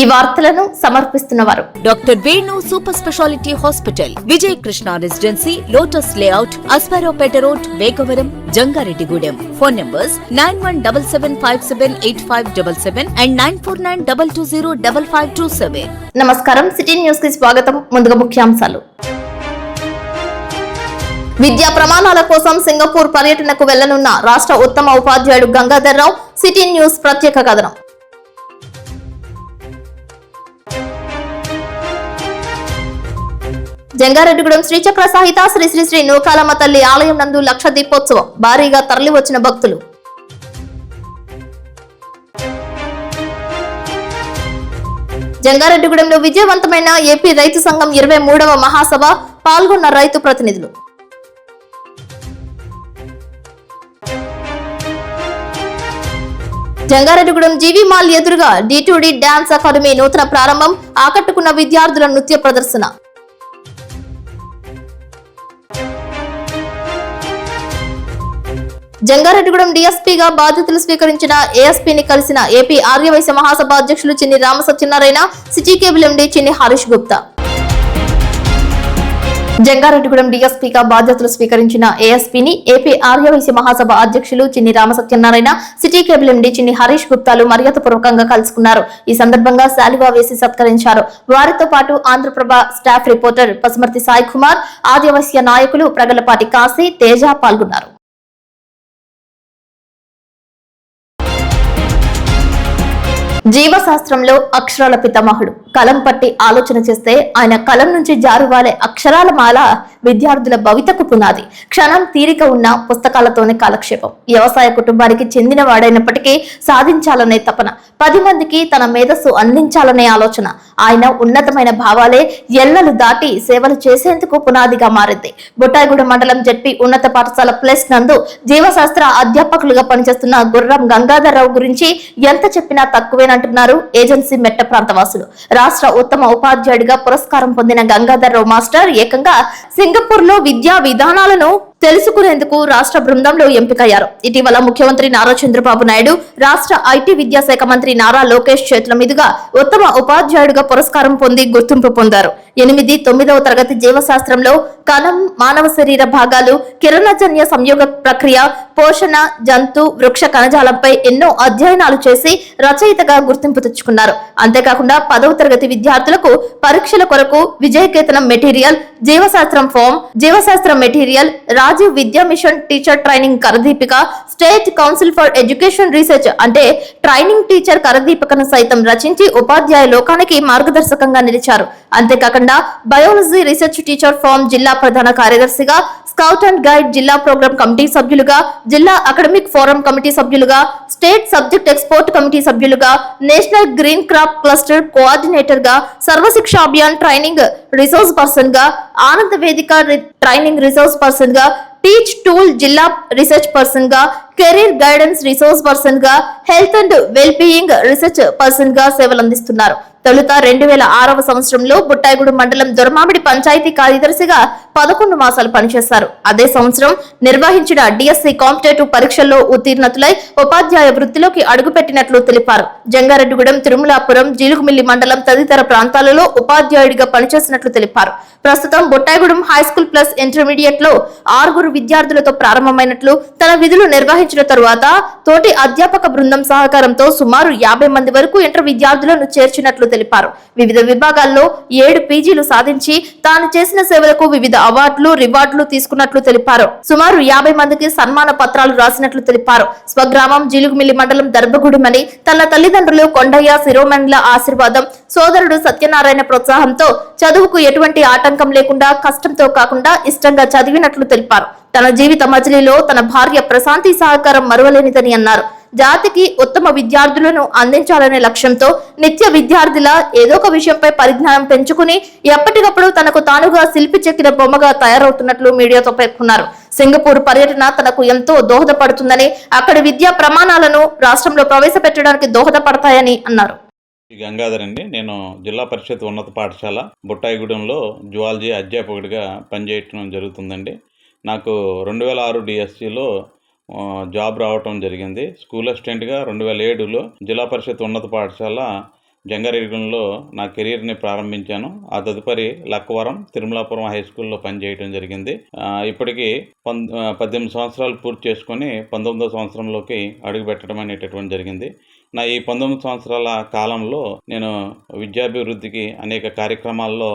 ఈ వార్తలను సమర్పిస్తున్నవారు doctor Venu super speciality hospital, Vijay Krishna residency, lotus layout, Asparaopeta road, Vegavaram, Jangareddygudem. Phone numbers 9177578577 and 9492205527. నమస్కారం, సిటీ న్యూస్ కి స్వాగతం. ముందుగా ముఖ్యాంశాలు. విద్యా ప్రమాణాల కోసం సింగపూర్ పర్యటనకు వెళ్లనున్న రాష్ట్ర ఉత్తమ ఉపాధ్యాయుడు గంగాధర్ రావు. సిటీ న్యూస్ ప్రత్యేక కథనం. జంగారెడ్డిగూడెం శ్రీచక్ర సహిత శ్రీ శ్రీ శ్రీ నూకాలమ్మ తల్లి ఆలయం నందు లక్ష దీపోత్సవం. భారీగా తరలి వచ్చిన భక్తులు. జంగారెడ్డిగూడెంలో విజయవంతమైన ఏపీ రైతు సంఘం 23వ మహాసభ. పాల్గొన్న రైతు ప్రతినిధులు. జంగారెడ్డిగూడెం జీవి మాల్ ఎదురుగా D2D డాన్స్ అకాడమీ నూతన ప్రారంభం. ఆకట్టుకున్న విద్యార్థుల నృత్య ప్రదర్శన. జంగారెడ్డిగూడెం డీఎస్పీగా బాధ్యతలు స్వీకరించిన ఏఎస్పీని కలిసిన ఏపీ ఆర్యవైశ్య మహాసభ అధ్యక్షులు చిన్ని రామసత్యనారాయణ, సిటీ కేబుల్ ఎండీ చిన్ని హరీష్ గుప్తా. జంగారెడ్డిగూడెం డీఎస్పీగా బాధ్యతలు స్వీకరించిన ఏఎస్పీని ఏపీ ఆర్యవైశ్య మహాసభ అధ్యక్షులు చిన్ని రామసత్యనారాయణ, సిటీ కేబుల్ ఎండీ చిన్ని హరీష్ గుప్తాలు మర్యాదపూర్వకంగా కలుసుకున్నారు. ఈ సందర్భంగా శాలువా వేసి సత్కరించారు. వారితో పాటు ఆంధ్రప్రభ స్టాఫ్ రిపోర్టర్ పసుమర్తి సాయి కుమార్, ఆదివాసీ నాయకులు ప్రగలపాటి కాశీ, తేజ పాల్గొన్నారు. జీవశాస్త్రంలో అక్షరాల పితామహుడు. కలం పట్టి ఆలోచన చేస్తే ఆయన కలం నుంచి జారువాలే అక్షరాల మాల విద్యార్థుల భవితకు పునాది. క్షణం తీరిక ఉన్న పుస్తకాలతోనే కాలక్షేపం. వ్యవసాయ కుటుంబానికి చెందిన వాడైనప్పటికీ సాధించాలనే తపన, 10 మందికి తన మేధస్సు అందించాలనే ఆలోచన. ఆయన ఉన్నతమైన భావాలే ఎల్లలు దాటి సేవలు చేసేందుకు పునాదిగా మారింది. బుట్టాయిగూడెం మండలం జెడ్పీ ఉన్నత పాఠశాల ప్లస్ నందు జీవశాస్త్ర అధ్యాపకులుగా పనిచేస్తున్న గుర్రం గంగాధర్ రావు గురించి ఎంత చెప్పినా తక్కువేనంటున్నారు ఏజెన్సీ మెట్ట ప్రాంతవాసులు. రాష్ట్ర ఉత్తమ ఉపాధ్యాయుడిగా పురస్కారం పొందిన గంగాధర్ రావు మాస్టర్ ఏకంగా సింగపూర్ లో విద్యా విధానాలను తెలుసుకునేందుకు రాష్ట్ర బృందంలో ఎంపికయ్యారు. ఇటీవల ముఖ్యమంత్రి నారా చంద్రబాబు నాయుడు, రాష్ట్ర ఐటీ విద్యాశాఖ మంత్రి నారా లోకేష్ చేతుల మీదుగా ఉత్తమ ఉపాధ్యాయుడిగా పురస్కారం పొంది గుర్తింపు పొందారు. 8, 9వ తరగతి జీవశాస్త్రంలో కణం, మానవ శరీర భాగాలు, కిరణజన్య సంయోగ ప్రక్రియ, పోషణ, జంతు, వృక్ష కణజాలంపై ఎన్నో అధ్యయనాలు చేసి రచయితగా గుర్తింపు తెచ్చుకున్నారు. అంతేకాకుండా 10వ తరగతి విద్యార్థులకు పరీక్షల కొరకు విజయకేతనం మెటీరియల్, జీవశాస్త్రం ఫామ్, జీవశాస్త్రం material, Rajiv Vidya mission teacher training కరదీపిక, state council for education research అంటే ట్రైనింగ్ టీచర్ కరదీపికను సైతం రచించి ఉపాధ్యాయ లోకానికి మార్గదర్శకంగా నిలిచారు. అంతేకాకుండా బయాలజీ రీసెర్చ్ టీచర్ ఫామ్ జిల్లా ప్రధాన కార్యదర్శిగా, స్కౌట్ అండ్ గైడ్ జిల్లా ప్రోగ్రామ్ కమిటీ సభ్యులుగా, జిల్లా అకాడమిక్ ఫోరం కమిటీ సభ్యులుగా, స్టేట్ సబ్జెక్ట్ ఎక్స్పోర్ట్ కమిటీ సభ్యులుగా, national green crop cluster coordinator గా, Sarva Shiksha Abhiyan training resource person గా, Ananda Vedika training resource person గా, టీచ్ టూల్ జిల్లా రీసెర్చ్ పర్సన్ గా, కెరీర్ గైడెన్స్ రిసోర్స్ పర్సన్ గా, health and well being research person గా సేవలందిస్తున్నారు. తొలుత 2006వ సంవత్సరంలో బుట్టాయిగూడెం మండలం దొరమామిడి పంచాయతీ కార్యదర్శిగా 11 మాసాలు పనిచేశారు. అదే సంవత్సరం నిర్వహించిన డిఎస్సి కాంపిటేటివ్ పరీక్షల్లో ఉత్తీర్ణతులై ఉపాధ్యాయ వృత్తిలోకి అడుగుపెట్టినట్లు తెలిపారు. జంగారెడ్డిగూడెం, తిరుమలాపురం, జీలుగుమిల్లి మండలం తదితర ప్రాంతాలలో ఉపాధ్యాయుడిగా పనిచేసినట్లు తెలిపారు. ప్రస్తుతం బుట్టాయిగూడెం హైస్కూల్ ప్లస్ ఇంటర్మీడియట్ లో 6 విద్యార్థులతో ప్రారంభమైనట్లు, తన విధులు నిర్వహించిన తరువాత తోటి అధ్యాపక బృందం సహకారంతో సుమారు 50 మంది వరకు ఇంటర్ విద్యార్థులను చేర్చినట్లు తెలిపారు. వివిధ విభాగాల్లో 7 పీజీలు సాధించి తాను చేసిన సేవలకు వివిధ అవార్డులు, రివార్డులు తీసుకున్నట్లు తెలిపారు. సుమారు 50 మందికి సన్మాన పత్రాలు రాసినట్లు తెలిపారు. స్వగ్రామం జీలుగుమిల్లి మండలం దర్భగూడెమని తన తల్లిదండ్రులు కొండయ్య, శిరోమణుల ఆశీర్వాదం, సోదరుడు సత్యనారాయణ ప్రోత్సాహంతో చదువుకు ఎటువంటి ఆటంకం లేకుండా కష్టంతో కాకుండా ఇష్టంగా చదివినట్లు తెలిపారు. తన జీవిత మజిలీలో తన భార్య ప్రశాంతి సహకారం మరువలేనిదని అన్నారు. జాతికి ఉత్తమ విద్యార్థులను అందించాలనే లక్ష్యంతో నిత్య విద్యార్థిలా ఏదో ఒక విషయంపై పరిజ్ఞానం పెంచుకుని ఎప్పటికప్పుడు తనకు తానుగా శిల్పి చెక్కిన బొమ్మగా తయారవుతున్నట్లు మీడియాతో పేర్కొన్నారు. సింగపూర్ పర్యటన తనకు ఎంతో దోహదపడుతుందని, అక్కడి విద్యా ప్రమాణాలను రాష్ట్రంలో ప్రవేశపెట్టడానికి దోహదపడతాయని అన్నారు. గంగాధర్ అండి. నేను జిల్లా పరిషత్ ఉన్నత పాఠశాల బుట్టాయిగూడెంలో జువాలజీ అధ్యాపకుడిగా పనిచేయటం జరుగుతుందండి. నాకు 2006 డిఎస్సిలో జాబ్ రావటం జరిగింది. స్కూల్ అసిస్టెంట్గా 2007లో జిల్లా పరిషత్ ఉన్నత పాఠశాల జంగారెడ్డిగూడెంలో నా కెరీర్ని ప్రారంభించాను. ఆ తదుపరి లక్కవరం, తిరుమలాపురం హై స్కూల్లో పనిచేయడం జరిగింది. ఇప్పటికీ 18 సంవత్సరాలు పూర్తి చేసుకొని 19వ సంవత్సరంలోకి అడుగు పెట్టడం అనేటటువంటి జరిగింది. నా ఈ 19 సంవత్సరాల కాలంలో నేను విద్యాభివృద్ధికి అనేక కార్యక్రమాల్లో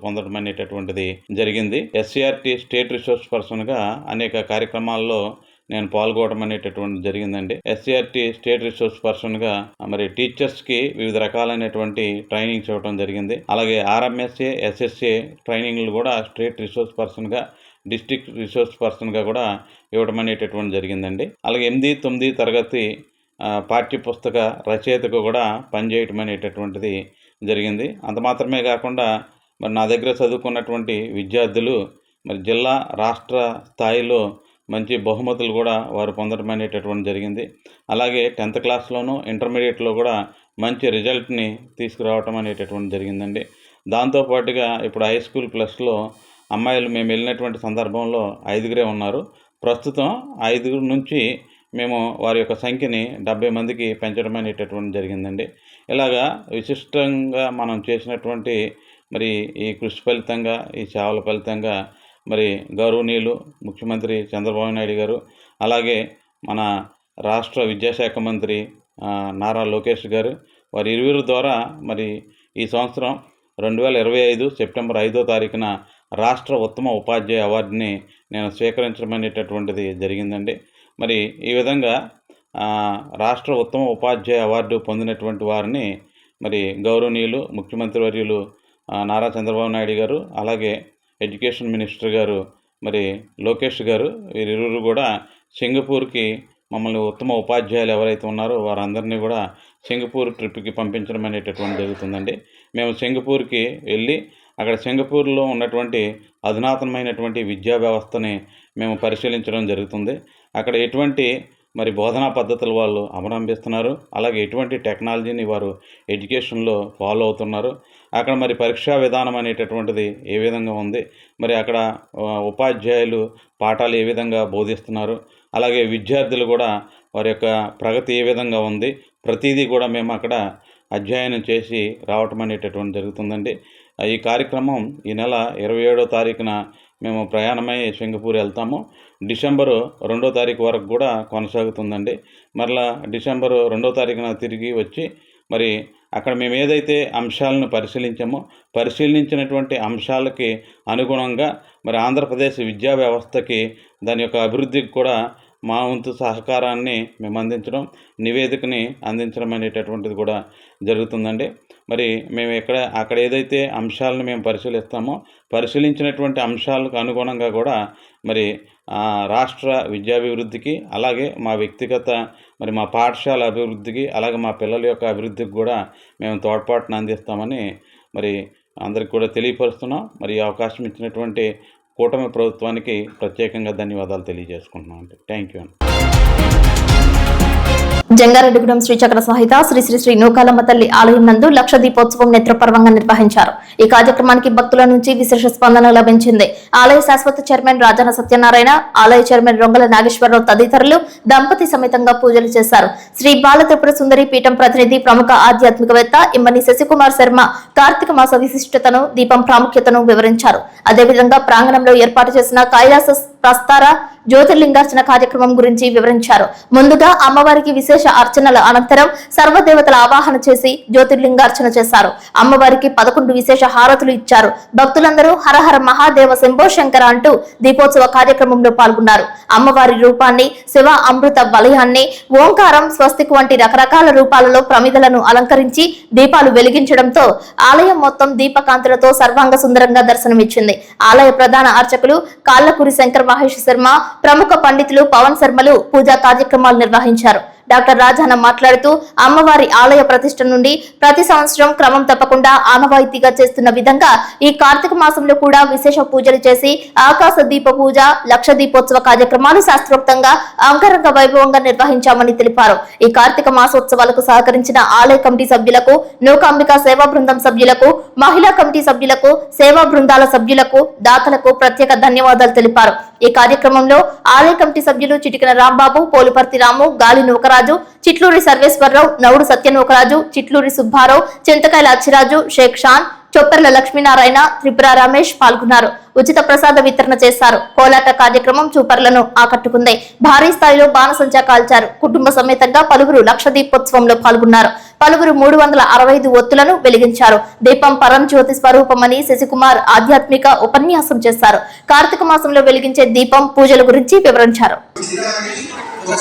పొందడం అనేటటువంటిది జరిగింది. SCRT స్టేట్ రిసోర్స్ పర్సన్గా అనేక కార్యక్రమాల్లో నేను పాల్గొనడం అనేటటువంటి జరిగిందండి. SCRT స్టేట్ రిసోర్స్ పర్సన్గా మరి టీచర్స్కి వివిధ రకాలైనటువంటి ట్రైనింగ్స్ ఇవ్వడం జరిగింది. అలాగే RMSA, SSA ట్రైనింగ్లు కూడా స్టేట్ రిసోర్స్ పర్సన్గా, డిస్ట్రిక్ట్ రిసోర్స్ పర్సన్గా కూడా ఇవ్వడం అనేటటువంటి జరిగిందండి. అలాగే 8, 9 తరగతి పాఠ్యపుస్తక రచయితకు కూడా పనిచేయటం అనేటటువంటిది జరిగింది. అంత మాత్రమే కాకుండా మరి నా దగ్గర చదువుకున్నటువంటి విద్యార్థులు మరి జిల్లా, రాష్ట్ర స్థాయిలో మంచి బహుమతులు కూడా వారు పొందడం అనేటటువంటి జరిగింది. అలాగే 10th క్లాస్లోనూ, ఇంటర్మీడియట్లో కూడా మంచి రిజల్ట్ని తీసుకురావటం అనేటటువంటి జరిగిందండి. దాంతోపాటుగా ఇప్పుడు హై స్కూల్ ప్లస్లో అమ్మాయిలు మేము వెళ్ళినటువంటి సందర్భంలో 5గురే ఉన్నారు. ప్రస్తుతం 5 నుంచి మేము వారి యొక్క సంఖ్యని 70 మందికి పెంచడం అనేటటువంటి జరిగిందండి. ఇలాగా విశిష్టంగా మనం చేసినటువంటి మరి ఈ కృషి ఫలితంగా, ఈ సేవల ఫలితంగా మరి గౌరవనీయులు ముఖ్యమంత్రి చంద్రబాబు నాయుడు గారు, అలాగే మన రాష్ట్ర విద్యాశాఖ మంత్రి నారా లోకేష్ గారు, వారి ఇరువురు ద్వారా మరి ఈ సంవత్సరం 2025 సెప్టెంబర్ 5వ తారీఖున రాష్ట్ర ఉత్తమ ఉపాధ్యాయ అవార్డుని నేను స్వీకరించడం అనేటటువంటిది జరిగిందండి. మరి ఈ విధంగా రాష్ట్ర ఉత్తమ ఉపాధ్యాయ అవార్డు పొందినటువంటి వారిని మరి గౌరవనీయులు ముఖ్యమంత్రి వర్యులు నారా చంద్రబాబు నాయుడు గారు, అలాగే ఎడ్యుకేషన్ మినిస్టర్ గారు మరి లోకేష్ గారు, వీరిరువురు కూడా సింగపూర్కి మమ్మల్ని ఉత్తమ ఉపాధ్యాయులు ఎవరైతే ఉన్నారో వారందరినీ కూడా సింగపూర్ ట్రిప్కి పంపించడం అనేటటువంటి జరుగుతుందండి. మేము సింగపూర్కి వెళ్ళి అక్కడ సింగపూర్లో ఉన్నటువంటి అధునాతనమైనటువంటి విద్యా వ్యవస్థని మేము పరిశీలించడం జరుగుతుంది. అక్కడ ఎటువంటి మరి బోధనా పద్ధతులు వాళ్ళు అవలంబిస్తున్నారు, అలాగే ఎటువంటి టెక్నాలజీని వారు ఎడ్యుకేషన్లో ఫాలో అవుతున్నారు, అక్కడ మరి పరీక్షా విధానం అనేటటువంటిది ఏ విధంగా ఉంది, మరి అక్కడ ఉపాధ్యాయులు పాఠాలు ఏ విధంగా బోధిస్తున్నారు, అలాగే విద్యార్థులు కూడా వారి యొక్క ప్రగతి ఏ విధంగా ఉంది, ప్రతిదీ కూడా మేము అక్కడ అధ్యయనం చేసి రావటం అనేటటువంటి జరుగుతుందండి. ఈ కార్యక్రమం ఈ నెల 27వ తారీఖున మేము ప్రయాణమై సింగపూర్ వెళ్తాము. డిసెంబరు 2వ తారీఖు వరకు కూడా కొనసాగుతుందండి. మరలా డిసెంబరు 2వ తారీఖున తిరిగి వచ్చి మరి అక్కడ మేము ఏదైతే అంశాలను పరిశీలించినటువంటి అంశాలకి అనుగుణంగా మరి ఆంధ్రప్రదేశ్ విద్యా వ్యవస్థకి దాని యొక్క అభివృద్ధికి కూడా మా వంతు సహకారాన్ని మేము అందించడం, నివేదికని అందించడం అనేటటువంటిది కూడా జరుగుతుందండి. మరి మేము అక్కడ ఏదైతే అంశాలను మేము పరిశీలించినటువంటి అంశాలకు అనుగుణంగా కూడా మరి రాష్ట్ర విద్యాభివృద్ధికి, అలాగే మా వ్యక్తిగత మరి మా పాఠశాల అభివృద్ధికి, అలాగే మా పిల్లల యొక్క అభివృద్ధికి కూడా మేము తోడ్పాటును అందిస్తామని మరి అందరికి కూడా తెలియపరుస్తున్నాం. మరి ఈ అవకాశం ఇచ్చినటువంటి కూటమి ప్రభుత్వానికి ప్రత్యేకంగా ధన్యవాదాలు తెలియజేసుకుంటున్నాం అండి. Thank you. జంగారెడ్డిగూడెం శ్రీచక్ర సహిత శ్రీ శ్రీ శ్రీ నూకాలమ్మ తల్లి ఆలయం నందు లక్ష దీపోత్సవం నేత్రపర్వంగా నిర్వహించారు. ఈ కార్యక్రమానికి భక్తుల నుంచి విశేష స్పందన లభించింది. ఆలయ శాశ్వత చైర్మన్ రాజన సత్యనారాయణ, ఆలయ చైర్మన్ రొంగల నాగేశ్వరరావు తదితరులు దంపతి సమేతంగా పూజలు చేశారు. శ్రీ బాలత్రిపుర సుందరి పీఠం ప్రతినిధి, ప్రముఖ ఆధ్యాత్మికవేత్త ఇమ్మని శశికుమార్ శర్మ కార్తీక మాస విశిష్టతను, దీపం ప్రాముఖ్యతను వివరించారు. అదేవిధంగా ప్రాంగణంలో ఏర్పాటు చేసిన కైలాస ప్రస్తార జ్యోతిర్లింగార్చన కార్యక్రమం గురించి వివరించారు. ముందుగా అమ్మవారికి విశేష అర్చనల అనంతరం సర్వదేవతల ఆవాహన చేసి జ్యోతిర్లింగార్చన చేశారు. అమ్మవారికి 11 విశేష హారతులు ఇచ్చారు. భక్తులందరూ హరహర మహాదేవ శంభో శంకర అంటూ దీపోత్సవ కార్యక్రమంలో పాల్గొన్నారు. అమ్మవారి రూపాన్ని, శివ అమృత వలయాన్ని, ఓంకారం, స్వస్తిక్ వంటి రకరకాల రూపాలలో ప్రమిదలను అలంకరించి దీపాలు వెలిగించడంతో ఆలయం మొత్తం దీపకాంతులతో సర్వాంగ సుందరంగా దర్శనమిచ్చింది. ఆలయ ప్రధాన అర్చకులు కాళ్ళకూరి శంకర్ మహేష్ శర్మ, ప్రముఖ పండితులు పవన్ శర్మలు పూజా కార్యక్రమాలు నిర్వహించారు. డాక్టర్ రాజాన మాట్లాడుతూ అమ్మవారి ఆలయ ప్రతిష్ఠ నుండి ప్రతి సంవత్సరం క్రమం తప్పకుండా ఆనవాయితీగా చేస్తున్న విధంగా ఈ కార్తీక మాసంలో కూడా విశేష పూజలు చేసి ఆకాశ దీప పూజ, లక్ష దీపోత్సవ కార్యక్రమాలు శాస్త్రోక్తంగా అంగరంగ వైభవంగా నిర్వహించామని తెలిపారు. ఈ కార్తీక మాసోత్సవాలకు సహకరించిన ఆలయ కమిటీ సభ్యులకు, నూకాంబిక సేవా బృందం సభ్యులకు, మహిళా కమిటీ సభ్యులకు, సేవా బృందాల సభ్యులకు, దాతలకు ప్రత్యేక ధన్యవాదాలు తెలిపారు. ఈ కార్యక్రమంలో ఆలయ కమిటీ సభ్యులు చిటికన రాంబాబు, పోలిపర్తి రాము, గాలి నూకరా కృష్ణరాజు, చిట్లూరి సర్వేశ్వరరావు, నౌడు సత్యనోకరాజు, చిట్లూరి సుబ్బారావు, చింతకాయల అచ్చిరాజు, షేక్ షాన్, చొప్పెర్ల లక్ష్మీనారాయణ, త్రిపుర రమేష్ పాల్గొన్నారు. ఉచిత ప్రసాద వితరణ చేశారు. కోలాట కార్యక్రమం చూపర్లను ఆకట్టుకుంది. భారీ స్థాయిలో బాణసంచా కాల్చారు. కుటుంబ సమేతంగా పలువురు లక్ష దీపోత్సవంలో పాల్గొన్నారు. పలువురు 365 ఒత్తులను వెలిగించారు. దీపం పరంజ్యోతి స్వరూపమని శశికుమార్ ఆధ్యాత్మిక ఉపన్యాసం చేశారు. కార్తీక మాసంలో వెలిగించే దీపం పూజల గురించి వివరించారు. ఆ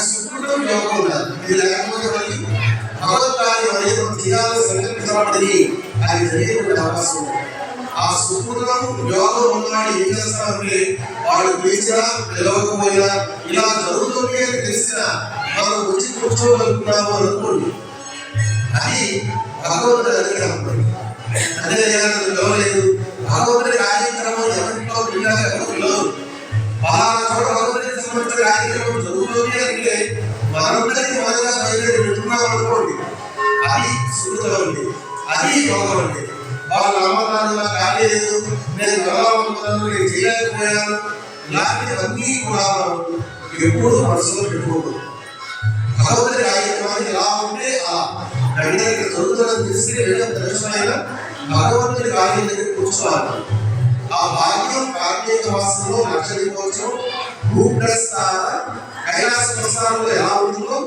సుకృతం యోగం ఉన్నవాడు ఏం చేస్తామంటే వాడు పిలిచినా పిలవకపోయినా ఇలా జరుగుతుంది అని తెలిసిన మనం వచ్చి కూర్చోగలుగుతున్నాము అనుకోండి. అది భగవంతుడి అనుగ్రహం. అదే పిలవలేదు. భగవంతుడి కార్యక్రమం ఎవరింట్లో పిల్లలు పలానా చోట భగవంతుడికి సంబంధించిన కార్యక్రమం జరుగుతుంది అంటే మనందరికీ మనగా బయలుదేరి పెట్టుకున్నాం అనుకోండి. అది సుకృతం అండి, అది యోగం అండి. వాళ్ళు అమ్మకాలు కాలేదు, నేను వెళ్ళాలనుకున్నాను, నేను చేయలేకపోయాను, ఇలాంటివన్నీ కూడా ఎప్పుడు మనసులో పెట్టుకోకూడదు. భగవంతుడి కార్యక్రమాన్ని ఎలా ఉంటే అలా వెంటనే ఇక్కడ జరుగుతుందని తెలిసి దర్శనమైన భగవంతుడి కార్యం దగ్గర కూర్చోవాలి. ఆ భాగ్యం కార్తీక మాసంలో లక్ష దీపోత్సవం భూప్రస్థాన కైలాస ప్రస్థానంలో ఎలా ఉంటుందో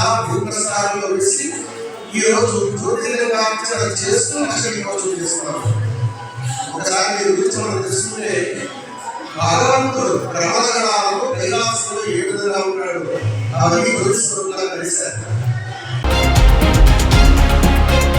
ఆ భూప్రస్థానంలో వేసి ఈ రోజు జ్యోతిర్లింగార్చన చేస్తూ లక్ష దీపోత్సవం చేస్తున్నాం. ఒకసారి మీరు కూర్చోవడం తెలుసుకుంటే భగవంతుడు బ్రహ్మగణాలలో కైలాసంలో ఏ విధంగా ఉంటాడు అవన్నీ జ్యోతిస్వరూపంగా కలిశారు.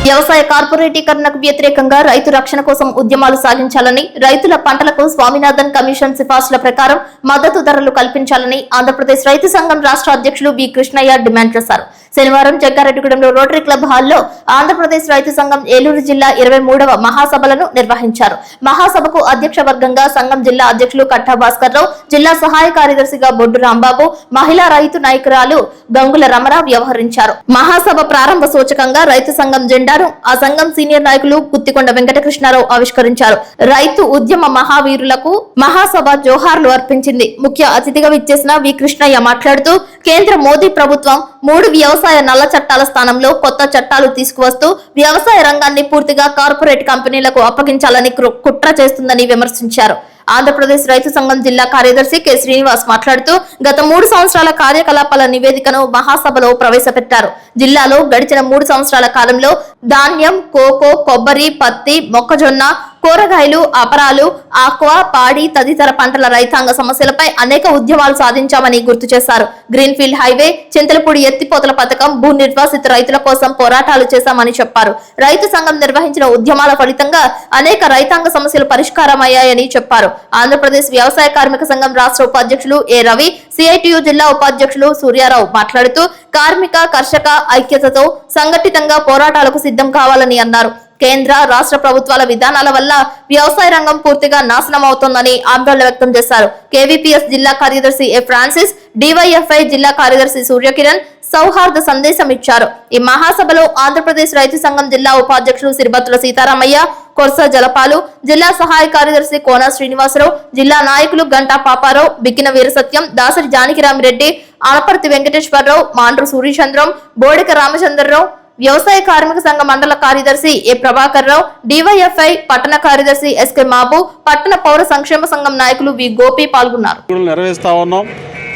వ్యవసాయ కార్పొరేటీకరణకు వ్యతిరేకంగా రైతు రక్షణ కోసం ఉద్యమాలు సాగించాలని, రైతుల పంటలకు స్వామినాథన్ కమిషన్ సిఫార్సుల ప్రకారం మద్దతు ధరలు కల్పించాలని ఆంధ్రప్రదేశ్ రైతు సంఘం రాష్ట్ర అధ్యక్షులు బి కృష్ణయ్య డిమాండ్ చేశారు. శనివారం జంగారెడ్డిగూడెంలో రోటరీ క్లబ్ హాల్లో ఆంధ్రప్రదేశ్ రైతు సంఘం ఏలూరు జిల్లా 23వ మహాసభలను నిర్వహించారు. మహాసభకు అధ్యక్ష వర్గంగా సంఘం జిల్లా అధ్యక్షులు కట్టా భాస్కర్ రావు, జిల్లా సహాయ కార్యదర్శిగా బొడ్డు రాంబాబు, మహిళా రైతు నాయకురాలు గంగుల రమణ వ్యవహరించారు. మహాసభ ప్రారంభ సూచకంగా రైతు సంఘం జెండాను ఆ సంఘం సీనియర్ నాయకులు గుత్తికొండ వెంకటకృష్ణారావు ఆవిష్కరించారు. రైతు ఉద్యమ మహావీరులకు మహాసభ జోహార్లు అర్పించింది. ముఖ్య అతిథిగా విచ్చేసిన వి కృష్ణయ్య మాట్లాడుతూ కేంద్ర మోదీ ప్రభుత్వం 3 వ్యవసాయ నల్ల చట్టాల స్థానంలో కొత్త చట్టాలు తీసుకువస్తూ వ్యవసాయ రంగాన్ని పూర్తిగా కార్పొరేట్ కంపెనీలకు అప్పగించాలని కుట్ర చేస్తుందని విమర్శించారు. ఆంధ్రప్రదేశ్ రైతు సంఘం జిల్లా కార్యదర్శి కె శ్రీనివాస్ మాట్లాడుతూ గత 3 సంవత్సరాల కార్యకలాపాల నివేదికను మహాసభలో ప్రవేశపెట్టారు. జిల్లాలో గడిచిన 3 సంవత్సరాల కాలంలో ధాన్యం, కోకో, కొబ్బరి, పత్తి, మొక్కజొన్న, కూరగాయలు, అపరాలు, ఆక్వా, పాడి తదితర పంటల రైతాంగ సమస్యలపై అనేక ఉద్యమాలు సాధించామని గుర్తు చేశారు. గ్రీన్ఫీల్డ్ హైవే, చింతలపూడి ఎత్తిపోతల పథకం, భూ నిర్వాసిత రైతుల కోసం పోరాటాలు చేశామని చెప్పారు. రైతు సంఘం నిర్వహించిన ఉద్యమాల ఫలితంగా అనేక రైతాంగ సమస్యలు పరిష్కారమయ్యాయని చెప్పారు. ఆంధ్రప్రదేశ్ వ్యవసాయ కార్మిక సంఘం రాష్ట్ర ఉపాధ్యక్షులు ఏ రవి, సిఐటియు జిల్లా ఉపాధ్యక్షులు సూర్యారావు మాట్లాడుతూ కార్మిక కర్షక ఐక్యతతో సంఘటితంగా పోరాటాలకు సిద్ధం కావాలని అన్నారు. కేంద్ర రాష్ట్ర ప్రభుత్వాల విధానాల వల్ల వ్యవసాయ రంగం పూర్తిగా నాశనం అవుతోందని ఆందోళన వ్యక్తం చేశారు. కేవీపీఎస్ జిల్లా కార్యదర్శి ఎ ఫ్రాన్సిస్, డివైఎఫ్ఐ జిల్లా కార్యదర్శి సూర్యకిరణ్ సౌహార్ద సందేశం ఇచ్చారు. ఈ మహాసభలో ఆంధ్రప్రదేశ్ రైతు సంఘం జిల్లా ఉపాధ్యక్షులు సిరిబత్తుల సీతారామయ్య, కొర్స జలపాలు, జిల్లా సహాయ కార్యదర్శి కోన శ్రీనివాసరావు, జిల్లా నాయకులు గంటా పాపారావు, బిక్కిన వీరసత్యం, దాసరి జానకిరామిరెడ్డి, ఆనపర్తి వెంకటేశ్వరరావు, మాండ్రు సూర్యచంద్రం, బోడిక రామచంద్రరావు, వ్యవసాయ కార్మిక సంఘ మండల కార్యదర్శి ఏ ప్రభాకర్ రావు, డివైఎఫ్ఐ పట్టణ కార్యదర్శి ఎస్కే మాబు, పట్టణ పౌర సంక్షేమ సంఘం నాయకులు వి గోపి పాల్గొన్నారు.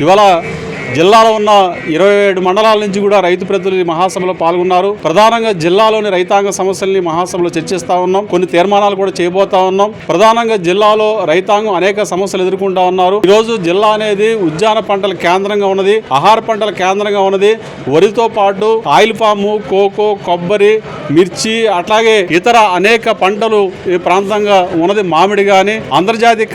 ఇవాళ జిల్లాలో ఉన్న 27 మండలాల నుంచి కూడా రైతు ప్రతినిధులు మహాసభలో పాల్గొన్నారు. ప్రధానంగా జిల్లాలోని రైతాంగ సమస్యల్ని మహాసభలో చర్చిస్తా ఉన్నాం. కొన్ని తీర్మానాలు కూడా చేయబోతా ఉన్నాం. ప్రధానంగా జిల్లాలో రైతాంగం అనేక సమస్యలు ఎదుర్కొంటా ఉన్నారు. ఈరోజు జిల్లా అనేది ఉద్యాన పంటల కేంద్రంగా ఉన్నది, ఆహార పంటల కేంద్రంగా ఉన్నది. వరితో పాటు ఆయిల్ పాము, కోకో, కొబ్బరి, మిర్చి, అట్లాగే ఇతర అనేక పంటలు ఈ ప్రాంతంగా ఉన్నది. మామిడి కానీ అంతర్జాతీయ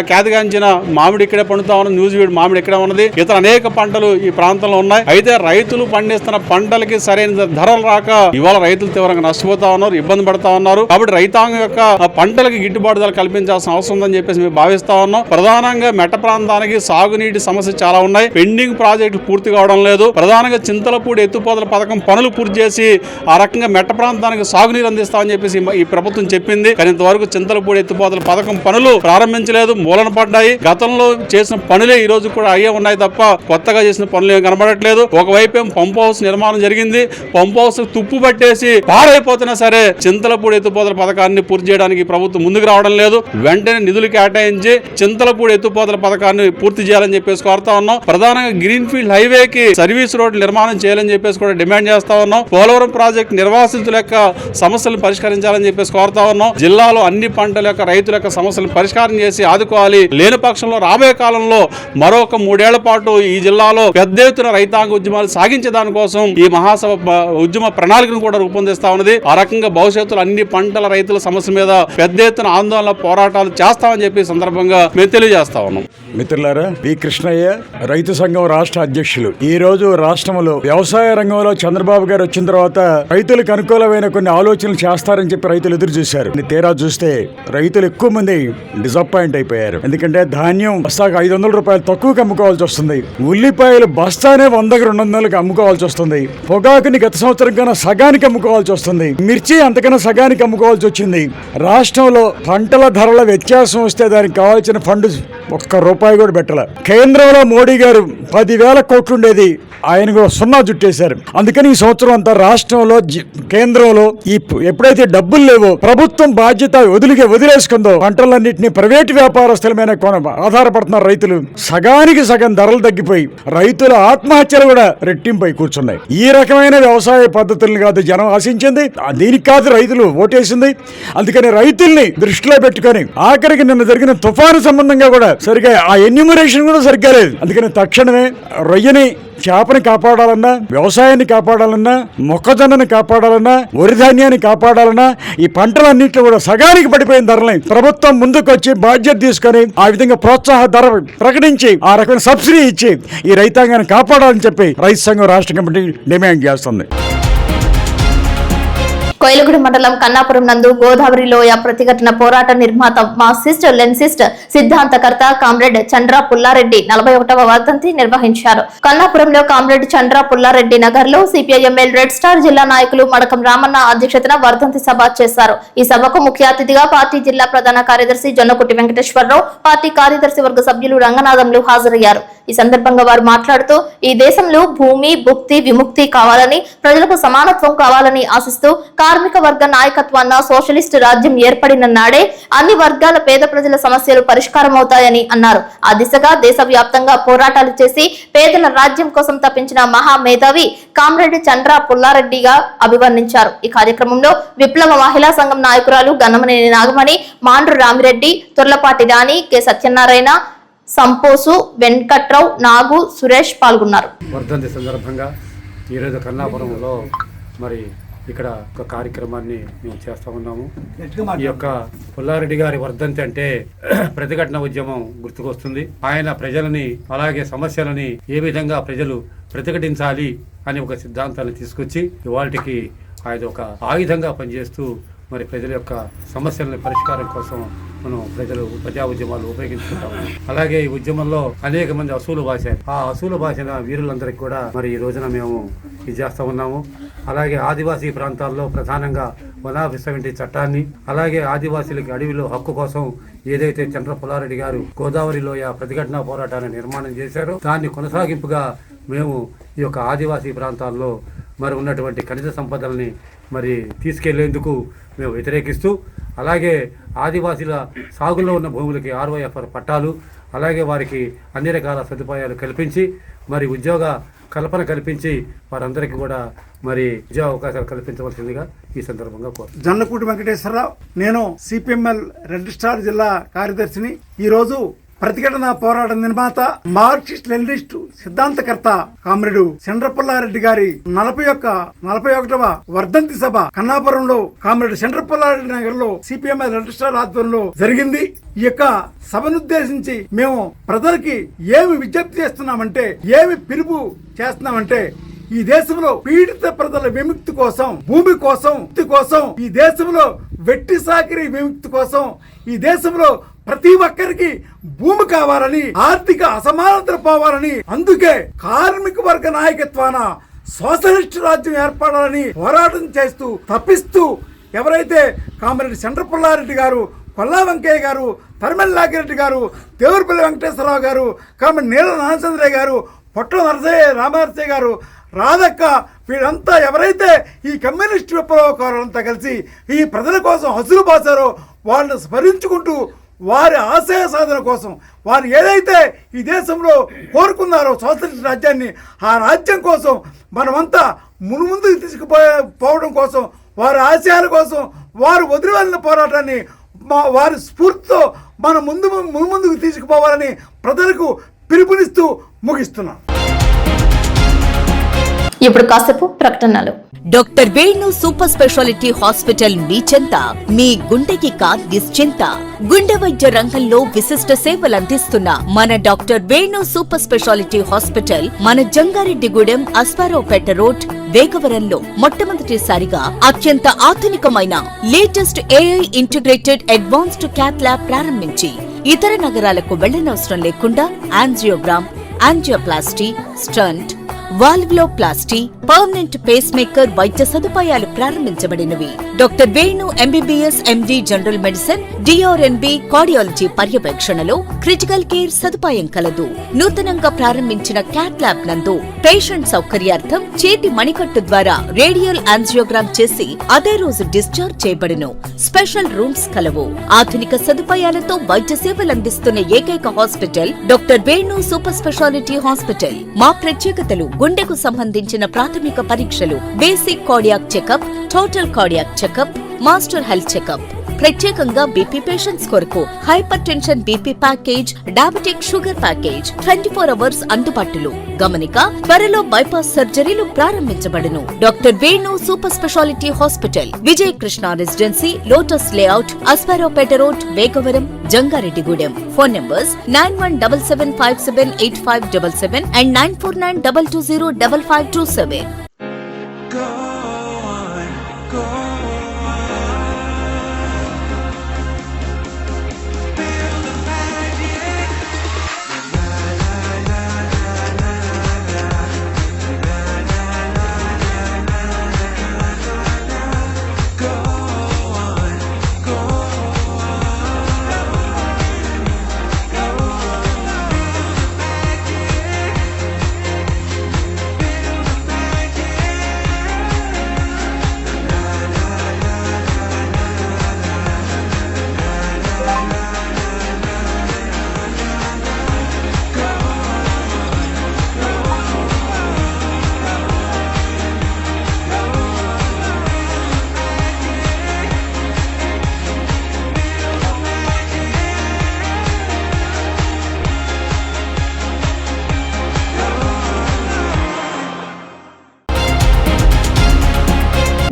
ఖ్యాతిగాంచిన మామిడి ఇక్కడే పండుతా ఉన్నది. న్యూజివీడ్ మామిడి ఇక్కడే ఉన్నది. ఇతర అనేక పంటలు ఈ ప్రాంతంలో ఉన్నాయి. అయితే రైతులు పండిస్తున్న పంటలకి సరైన ధరలు రాక ఇవాళ రైతులు తీవ్రంగా నష్టపోతా ఉన్నారు, ఇబ్బంది పడతా ఉన్నారు. కాబట్టి రైతాంగం యొక్క పంటలకి గిట్టుబాటు ధర కల్పించాల్సిన అవసరం ఉందని చెప్పేసి మేము భావిస్తా ఉన్నాం. ప్రధానంగా మెట్ట ప్రాంతానికి సాగునీటి సమస్య చాలా ఉన్నాయి. పెండింగ్ ప్రాజెక్టులు పూర్తి కావడం లేదు. ప్రధానంగా చింతలపూడి ఎత్తిపోతల పథకం పనులు పూర్తి చేసి ఆ రకంగా రకంగా మెట్ట ప్రాంతానికి సాగునీరు అందిస్తామని చెప్పేసి ఈ ప్రభుత్వం చెప్పింది. కానీ ఇంతవరకు చింతలపూడి ఎత్తిపోతల పథకం పనులు ప్రారంభించలేదు, మూలన పడ్డాయి. గతంలో చేసిన పనులే ఈ రోజు కూడా అయ్యే ఉన్నాయి తప్ప కొత్తగా చేసిన పనులు ఏం కనబడట్లేదు. ఒకవైపు ఏం పంప్ హౌస్ నిర్మాణం జరిగింది, పంప్ హౌస్ తుప్పు పట్టేసి పాడైపోతున్నా సరే చింతలపూడి ఎత్తిపోతల పథకాన్ని పూర్తి చేయడానికి ప్రభుత్వం ముందుకు రావడం లేదు. వెంటనే నిధులు కేటాయించి చింతలపూడి ఎత్తిపోతల పథకాన్ని పూర్తి చేయాలని చెప్పేసి కోరుతా ఉన్నాం. ప్రధానంగా గ్రీన్ ఫీల్డ్ హైవేకి సర్వీస్ రోడ్ నిర్మాణం చేయాలని చెప్పేసి కూడా డిమాండ్ చేస్తా ఉన్నాం. పోలవరం ప్రాజెక్టు నిర్వాసితుల యొక్క సమస్యలను పరిష్కరించాలని చెప్పేసి కోరుతా ఉన్నాం. జిల్లాలో అన్ని పంటల యొక్క రైతుల యొక్క సమస్యలను పరిష్కారం చేసి ఆదుకోవాలి. లేని పక్షంలో రాబోయే కాలంలో మరొక 3 ఏళ్ల పాటు ఈ జిల్లాలో పెద్ద ఎత్తున రైతాంగ ఉద్యమాలు సాగించే దానికోసం ఈ మహాసభ ఉద్యమ ప్రణాళికను కూడా రూపొందిస్తా ఉన్నది. ఆ రకంగా భవిష్యత్తులో అన్ని పంటల రైతుల సమస్య మీద పెద్ద ఎత్తున ఆందోళన పోరాటాలు చేస్తామని చెప్పి సందర్భంగా మేము తెలియజేస్తా ఉన్నాం. మిత్రులారా, వి కృష్ణయ్య, రైతు సంఘం రాష్ట్ర అధ్యక్షులు. ఈ రోజు రాష్ట్రంలో వ్యవసాయ రంగంలో చంద్రబాబు గారు వచ్చిన తర్వాత రైతులకు అనుకూలమైన కొన్ని ఆలోచనలు చేస్తారని చెప్పి రైతులు ఎదురు చూశారు. తీరా చూస్తే రైతులు ఎక్కువ మంది డిసప్పాయింట్ అయిపోయారు. ఎందుకంటే ధాన్యం బస్తాకు 500 రూపాయలు తక్కువకి అమ్ముకోవాల్సి వస్తుంది. ఉల్లిపాయలు బస్తానే 100-200కి అమ్ముకోవాల్సి వస్తుంది. పొగాకుని గత సంవత్సరం కన్నా సగానికి అమ్ముకోవాల్సి వస్తుంది. మిర్చి అంతకన్నా సగానికి అమ్ముకోవాల్సి వచ్చింది. రాష్ట్రంలో పంటల ధరల వ్యత్యాసం వస్తే దానికి కావాల్సిన ఫండ్ ₹1 కూడా పెట్టాల. కేంద్రంలో మోడీ గారు 10,000 కోట్లు ఉండేది, ఆయన కూడా 0 జుట్టేశారు. అందుకని ఈ సంవత్సరం అంతా రాష్ట్రంలో కేంద్రంలో ఎప్పుడైతే డబ్బులు లేవో ప్రభుత్వం బాధ్యత వదిలేసుకుందో పంటలన్నింటినీ ప్రైవేటు వ్యాపారస్తుల మీద ఆధారపడుతున్నారు రైతులు. సగానికి సగం ధరలు తగ్గిపోయి రైతుల ఆత్మహత్యలు కూడా రెట్టింపై కూర్చున్నాయి. ఈ రకమైన వ్యవసాయ పద్ధతులను కాదు జనం ఆశించింది, దీనికి కాదు రైతులు ఓటేసింది. అందుకని రైతుల్ని దృష్టిలో పెట్టుకొని ఆఖరికి నిన్న జరిగిన తుఫాను సంబంధంగా కూడా సరిగా ఆ ఎన్యూమరేషన్ కూడా సరిగ్గా లేదు. అందుకని తక్షణమే రొయ్యని చేపని కాపాడాలన్నా, వ్యవసాయాన్ని కాపాడాలన్నా, మొక్కజొన్నని కాపాడాలన్నా, వరి ధాన్యాన్ని కాపాడాలన్నా ఈ పంటలన్నింటిలో కూడా సగానికి పడిపోయిన ధరలని ప్రభుత్వం ముందుకొచ్చి బాధ్యత తీసుకొని ఆ విధంగా ప్రోత్సాహ ధర ప్రకటించి ఆ రకమైన సబ్సిడీ ఇచ్చి ఈ రైతాంగాన్ని కాపాడాలని చెప్పి రైతు సంఘం రాష్ట్ర కమిటీ డిమాండ్ చేస్తుంది. కోయిలగూడ మండలం కన్నాపురం నందు గోదావరి లోయ ప్రతిఘటన పోరాట నిర్మాత మార్క్సిస్ట్ లెనినిస్ట్ సిద్ధాంతకర్త కామ్రేడ్ చంద్ర పుల్లారెడ్డి 41వ వర్ధంతి నిర్వహించారు. కన్నాపురంలో కామ్రేడ్ చంద్ర పుల్లారెడ్డి నగర్ లో సిపిఐఎంఎల్ రెడ్ స్టార్ జిల్లా నాయకులు మడకం రామన్న అధ్యక్షతన వర్ధంతి సభ చేశారు. ఈ సభకు ముఖ్య అతిథిగా పార్టీ జిల్లా ప్రధాన కార్యదర్శి జొన్నకుటి వెంకటేశ్వరరావు, పార్టీ కార్యదర్శి వర్గ సభ్యులు రంగనాథంలు హాజరయ్యారు. ఈ సందర్భంగా వారు మాట్లాడుతూ ఈ దేశంలో భూమి భుక్తి విముక్తి కావాలని, ప్రజలకు సమానత్వం కావాలని ఆశిస్తూ కార్మిక వర్గ నాయకత్వాన్న సోషలిస్టు రాజ్యం ఏర్పడిన నాడే అన్ని వర్గాల పేద ప్రజల సమస్యలు పరిష్కారం అవుతాయని అన్నారు. ఆ దిశగా దేశవ్యాప్తంగా పోరాటాలు చేసి పేదల రాజ్యం కోసం తప్పించిన మహా మేధావి కామ్రేడ్ చంద్ర పుల్లారెడ్డిగా అభివర్ణించారు. ఈ కార్యక్రమంలో విప్లవ మహిళా సంఘం నాయకురాలు గన్నమనేని నాగమణి, మాండ్రు రామిరెడ్డి, తొర్లపాటి రాణి, కె సత్యనారాయణ, సంపోసు, వెంకట్రావు, నాగు, సురేష్ పాల్గొన్నారు. వర్ధంతి సందర్భంగా ఈరోజు కన్నాపురంలో మరి ఇక్కడ ఒక కార్యక్రమాన్ని మేము చేస్తూ ఉన్నాము. ఈ యొక్క పుల్లారెడ్డి గారి వర్ధంతి అంటే ప్రతిఘటన ఉద్యమం గుర్తుకొస్తుంది. ఆయన ప్రజలని అలాగే సమస్యలని ఏ విధంగా ప్రజలు ప్రతిఘటించాలి అని ఒక సిద్ధాంతాన్ని తీసుకొచ్చి ఇవాళకి ఆయన ఒక ఆయుధంగా పనిచేస్తూ మరి ప్రజల యొక్క సమస్యలని పరిష్కారం కోసం మనం ప్రజా ఉద్యమాలు ఉపయోగించుకుంటాము. అలాగే ఈ ఉద్యమంలో అనేక మంది అసూలు బాసారు. ఆ అసూలు బాసిన వీరులందరికీ కూడా మరి ఈ రోజున మేము ఇది చేస్తూ ఉన్నాము. అలాగే ఆదివాసీ ప్రాంతాల్లో ప్రధానంగా వనాభిసవింటి చట్టాన్ని, అలాగే ఆదివాసీలకి అడవిలో హక్కు కోసం ఏదైతే చంద్ర పుల్లారెడ్డి గారు గోదావరి లోయ ప్రతిఘటన పోరాటాన్ని నిర్మాణం చేశారో దాన్ని కొనసాగింపుగా మేము ఈ యొక్క ఆదివాసీ ప్రాంతాల్లో మరి ఉన్నటువంటి ఖనిజ సంపదల్ని మరి తీసుకెళ్లేందుకు మేము వ్యతిరేకిస్తూ, అలాగే ఆదివాసీల సాగులో ఉన్న భూములకి RYFR పట్టాలు, అలాగే వారికి అన్ని రకాల సదుపాయాలు కల్పించి మరి ఉద్యోగ కల్పన కల్పించి వారందరికీ కూడా మరి ఉద్యోగ అవకాశాలు కల్పించవలసిందిగా ఈ సందర్భంగా కోరుతున్నాను. జొన్నకుటి వెంకటేశ్వరరావు, నేను సిపిఎంఎల్ రెడ్ స్టార్ జిల్లా కార్యదర్శిని. ఈరోజు ప్రతిఘటన పోరాట నిర్మాత మార్క్సిస్ట్ లెనినిస్ట్ సిద్ధాంతకర్త కామ్రేడు చంద్ర పుల్లారెడ్డి గారి 41వ వర్ధంతి సభ కన్నాపురంలో కామ్రేడు చంద్ర పుల్లారెడ్డి నగర్ లో సిపిఎంఎల్ రెడ్ స్టార్ ఆధ్వర్యంలో జరిగింది. ఈ యొక్క సభనుద్దేశించి మేము ప్రజలకి ఏమి విజ్ఞప్తి చేస్తున్నామంటే, ఏమి పిలుపు చేస్తున్నామంటే, ఈ దేశంలో పీడిత ప్రజల విముక్తి కోసం, భూమి కోసం, ఈ దేశంలో వెట్టి సాకిరి విముక్తి కోసం, ఈ దేశంలో ప్రతి ఒక్కరికి భూమి కావాలని, ఆర్థిక అసమానతలు పోవాలని, అందుకే కార్మిక వర్గ నాయకత్వాన సోషలిస్ట్ రాజ్యం ఏర్పడాలని పోరాటం చేస్తూ తప్పిస్తూ ఎవరైతే కామిరెడ్డి చంద్రపుల్లారెడ్డి గారు, కొల్లా వెంకయ్య గారు, తరిమెల్ నాగిరెడ్డి గారు, దేవులపల్లి వెంకటేశ్వరరావు గారు, కామిరెడ్డి నీల నాగచంద్రయ్య గారు, పొట్ల రామనరసయ్య గారు, రాధక్క, వీళ్ళంతా ఎవరైతే ఈ కమ్యూనిస్ట్ విప్లవకారులంతా కలిసి ఈ ప్రజల కోసం హసులు బాసారో వాళ్ళని స్మరించుకుంటూ వారి ఆశయ సాధన కోసం వారు ఏదైతే ఈ దేశంలో కోరుకున్నారో సోషలిస్ట్ రాజ్యాన్ని, ఆ రాజ్యం కోసం మనమంతా ముందుకు తీసుకుపోవడం కోసం, వారి ఆశయాల కోసం వారు వదిలి వెళ్ళిన పోరాటాన్ని వారి స్ఫూర్తితో మనం ముందుకు తీసుకుపోవాలని ప్రజలకు పిలుపునిస్తూ ముగిస్తున్నాం. ఇప్పుడు కాసేపు ప్రకటనలు. Doctor Venu super speciality hospital మీ చెంత, మీ గుండెకి నిశ్చింత. గుండె వైద్య రంగంలో విశిష్ట సేవలు అందిస్తున్న మన doctor Venu super speciality hospital మన జంగారెడ్డిగూడెం అస్పారావుపేట రోడ్ వేగవరంలో మొట్టమొదటిసారిగా అత్యంత ఆధునికమైన latest AI integrated advanced cath lab ప్రారంభించి ఇతర నగరాలకు వెళ్లనవసరం లేకుండా angiogram, angioplasty, stent, valvuloplasty, permanent pacemaker వైద్య సదుపాయాలు ప్రారంభించబడినవి. Doctor Venu MBBS MD general medicine, DrNB cardiology పర్యవేక్షణలో క్రిటికల్ కేర్ సదుపాయం కలదు. నూతనంగా ప్రారంభించిన క్యాత్ ల్యాబ్ నందు పేషెంట్ సౌకర్యార్థం చేతి మణికట్టు ద్వారా రేడియల్ యాంజియోగ్రామ్ చేసి అదే రోజు డిశ్చార్జ్ చేయబడును. స్పెషల్ రూమ్స్ కలవు. ఆధునిక సదుపాయాలతో వైద్య సేవలు అందిస్తున్న ఏకైక hospital doctor Venu super speciality hospital. మా ప్రత్యేకతలు: గుండెకు సంబంధించిన ప్రాథమిక పరీక్షలు, basic cardiac checkup, total cardiac checkup, master health checkup. ప్రత్యేకంగా బీపీ పేషెంట్స్ కొరకు hypertension BP package, diabetic sugar package 24 hours అందుబాటులో. గమనిక: త్వరలో బైపాస్ సర్జరీలు ప్రారంభించబడును. Doctor Venu super speciality hospital, Vijay Krishna residency, lotus layout, Asparaopeta road, Vegavaram, Jangareddygudem. Phone numbers 9177578577 and 9492205527.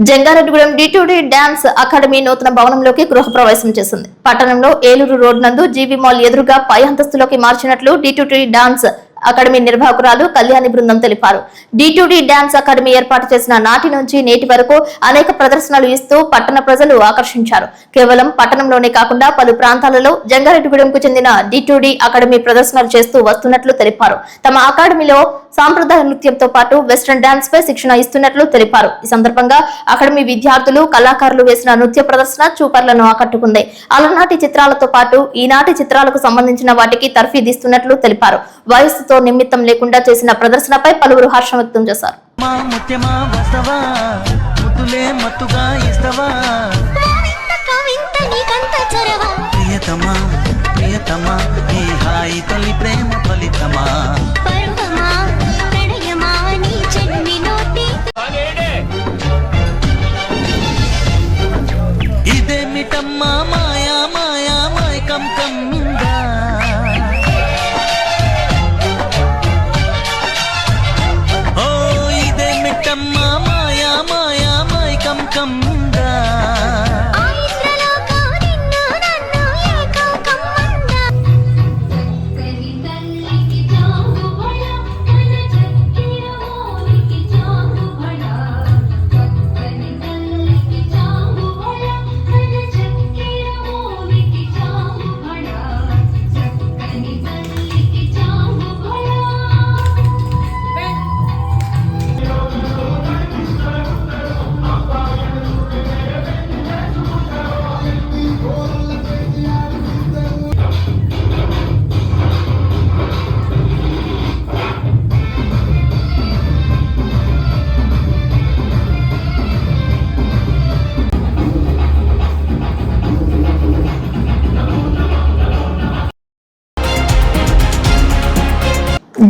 Jangareddygudem D2D dance academy నూతన భవనంలోకి గృహప్రవేశం చేసింది. పట్టణంలో ఏలూరు రోడ్ నందు జీవి మాల్ ఎదురుగా పై అంతస్తులోకి మార్చినట్లు D2D డాన్స్ అకాడమీ నిర్వాహకురాలు కళ్యాణి బృందం తెలిపారు. D2D డాన్స్ అకాడమీ ఏర్పాటు చేసిన నాటి నుంచి నేటి వరకు అనేక ప్రదర్శనలు ఇస్తూ పట్టణ ప్రజలు ఆకర్షించారు. కేవలం పట్టణంలోనే కాకుండా పలు ప్రాంతాలలో జంగారెడ్డిగూడెంకు చెందిన D2D అకాడమీ ప్రదర్శనలు చేస్తూ వస్తున్నట్లు తెలిపారు. తమ అకాడమీలో సాంప్రదాయ నృత్యంతో పాటు వెస్ట్రన్ డాన్స్ పై శిక్షణ ఇస్తున్నట్లు తెలిపారు. ఈ సందర్భంగా అకాడమీ విద్యార్థులు, కళాకారులు వేసిన నృత్య ప్రదర్శన చూపర్లను ఆకట్టుకుంది. అలనాటి చిత్రాలతో పాటు ఈనాటి చిత్రాలకు సంబంధించిన వాటికి తర్ఫీదిస్తున్నట్లు తెలిపారు. వయస్సుతో నిమిత్తం లేకుండా చేసిన ప్రదర్శనపై పలువురు హర్షం వ్యక్తం చేశారు. ఇదేమిటమ్మా మాయా మాయా మైకం కమ్మిందా, ఓ ఇదేమిటమ్మా మాయా మాయా మైకం కమ్మిందా.